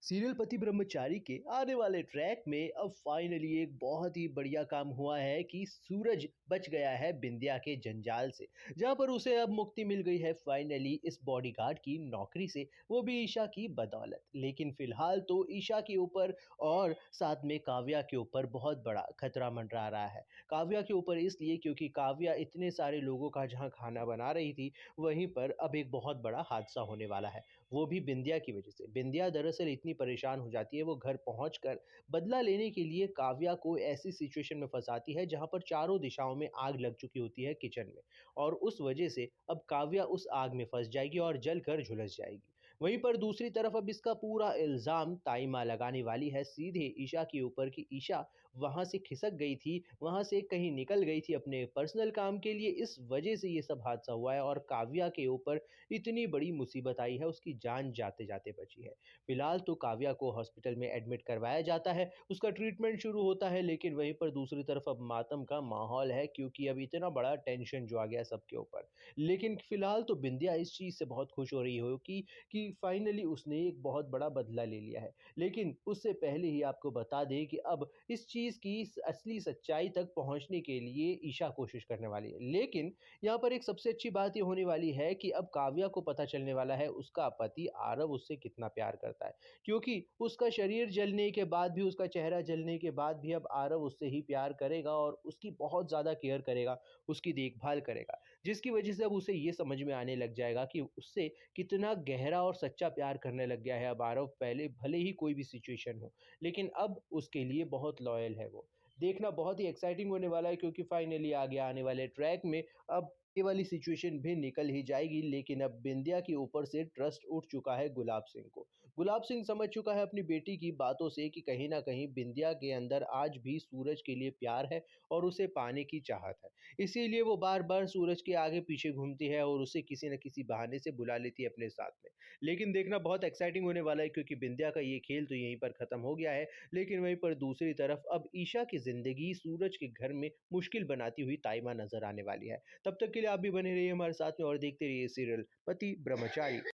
Serial पति ब्रह्मचारी के आने वाले ट्रैक में अब फाइनली एक बहुत ही बढ़िया काम हुआ है कि सूरज बच गया है बिंदिया के जंजाल से। जहां पर उसे अब मुक्ति मिल गई है फाइनली इस बॉडीगार्ड की नौकरी से, वो भी ईशा की बदौलत। लेकिन फिलहाल तो ईशा के ऊपर और साथ में काव्या के ऊपर बहुत बड़ा खतरा मंडरा रहा है। काव्या के ऊपर इसलिए क्योंकि काव्या इतने सारे लोगों का जहां खाना बना रही थी, वहीं पर अब एक बहुत बड़ा हादसा होने वाला है, वो भी बिंदिया की वजह से। बिंदिया दरअसल इतनी परेशान हो जाती है, वो घर पहुंचकर बदला लेने के लिए काव्या को ऐसी सिचुएशन में फंसाती है जहां पर चारों दिशाओं में आग लग चुकी होती है किचन में। और उस वजह से अब काव्या उस आग में फंस जाएगी और जलकर झुलस जाएगी। वहीं पर दूसरी तरफ अब इसका पूरा इल्जाम ताइमा लगाने वाली है सीधे ईशा के ऊपर कि ईशा वहां से खिसक गई थी, वहां से कहीं निकल गई थी अपने पर्सनल काम के लिए, इस वजह से ये सब हादसा हुआ है और काव्या के ऊपर इतनी बड़ी मुसीबत आई है, उसकी जान जाते जाते बची है। फिलहाल तो काव्या को हॉस्पिटल में एडमिट करवाया जाता है, उसका ट्रीटमेंट शुरू होता है, लेकिन वहीं पर दूसरी तरफ अब मातम का माहौल है क्योंकि अब इतना बड़ा टेंशन जो आ गया सबके ऊपर। लेकिन फिलहाल तो बिंदिया इस चीज़ से बहुत खुश हो रही हो कि फाइनली उसने एक बहुत बड़ा बदला ले लिया है। लेकिन उससे पहले ही आपको बता दें कि अब इस चीज़ की असली सच्चाई तक पहुंचने के लिए ईशा कोशिश करने वाली है। लेकिन यहाँ पर एक सबसे अच्छी बात ये होने वाली है कि अब काव्या को पता चलने वाला है उसका पति आरव उससे कितना प्यार करता है, क्योंकि उसका शरीर जलने के बाद भी, उसका चेहरा जलने के बाद भी अब आरव उससे ही प्यार करेगा और उसकी बहुत ज़्यादा केयर करेगा, उसकी देखभाल करेगा। जिसकी वजह से अब उसे ये समझ में आने लग जाएगा कि उससे कितना गहरा और सच्चा प्यार करने लग गया है अब आरव। पहले भले ही कोई भी सिचुएशन हो, लेकिन अब उसके लिए बहुत लॉयल है वो। देखना बहुत ही एक्साइटिंग होने वाला है क्योंकि फाइनली आगे आने वाले ट्रैक में अब ये वाली सिचुएशन भी निकल ही जाएगी। लेकिन अब बिंदिया के ऊपर से ट्रस्ट उठ चुका है गुलाब सिंह को। गुलाब सिंह समझ चुका है अपनी बेटी की बातों से कि कहीं न कहीं बिंदिया के अंदर आज भी सूरज के लिए प्यार है और उसे पाने की चाहत है। इसीलिए वो बार-बार सूरज के आगे-पीछे घूमती है और उसे किसी न किसी बहाने से बुला लेती है अपने साथ में। लेकिन देखना बहुत एक्साइटिंग होने वाला है क्योंकि बिंदिया का ये खेल तो यहीं पर खत्म हो गया है। लेकिन वहीं पर दूसरी तरफ अब ईशा की ज़िंदगी सूरज के घर में मुश्किल बनाती हुई ताइमा नज़र आने वाली है। तब तक के लिए आप भी बने रहिए हमारे साथ में और देखते रहिए सीरियल पति ब्रह्मचारी।